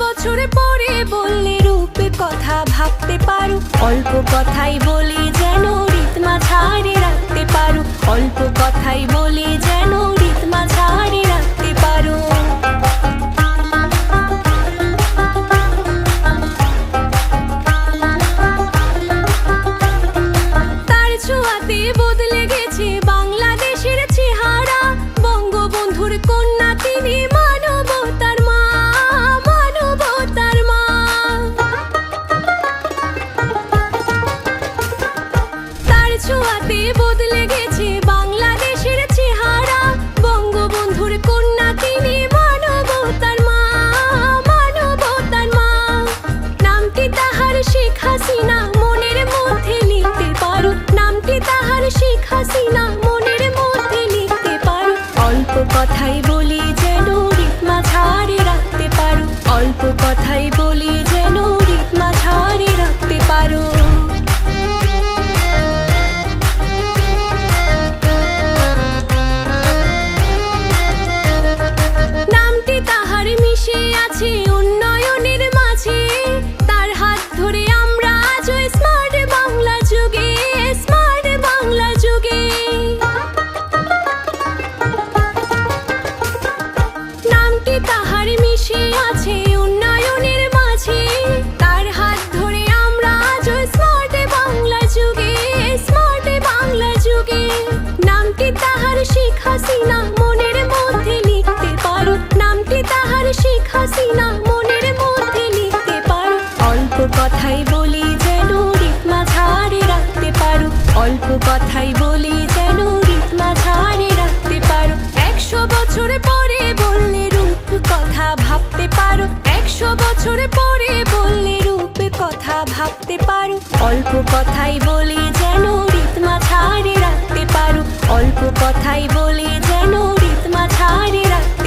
বছর পরে বললে রূপে কথা ভাবতে পারো, অল্প কথাই বলি যেন রিতমা ছাড়ে রাখতে পারো, অল্প কথাই বলি যেন রিতমা ছাড়ে রাখতে পারো। তার ছোঁয়াতে বদলে গেছে বাংলাদেশের চেহারা, বঙ্গবন্ধুর কন্যা তিনি মানবতার মা, মানবতার মা। তার ছোঁয়াতে বদলে গেছে বাংলাদেশের চেহারা, বঙ্গবন্ধুর কন্যা তিনি মানবতার মা, মানবতার মা। নামটি তাহার শেখ হাসিনা, মনের মধ্যে লিখতে পারো, নামটি তাহার শেখ হাসিনা, মনের মধ্যে লিখতে পারো। অল্প কথাই বলি যেন রিতমা ছাড়ে রাখতে পারো, অল্প কথাই বলি যেন রিতমা ছাড়ে রাখতে পারো। নামটি তাহার মিশে আছে উন্নয়নের মাঝে, তার হাত ধরে আমরা আজ স্মার্ট বাংলা যুগে, স্মার্ট বাংলা যুগে। নামটি তাহার মিশে আছে উন্নয়নের মাঝে, তার হাত ধরে আমরা আজ স্মার্ট বাংলা যুগে, স্মার্ট বাংলা যুগে। নামটি তাহার শেখ হাসিনা, মনের মধ্যে লিখতে পারো, নামটি তাহার শেখ হাসিনা, মনের মধ্যে লিখতে পারো। অল্প কথাই বলি যেন রিতমা ছাড়ে রাখতে পারো, অল্প কথাই বলি যেন রিতমা ছাড়ে রাখতে পারো। 100 বছর পরে বললে রূপ কথা ভাবতে পারো, 100 বছর পরে বললে রূপ কথা ভাবতে পারো। অল্প কথাই বলি যেন রিতমা ছাড়ে রাখতে পারো, অল্প কথাই বলি যেন রিতমা ছাড়ে রাখতে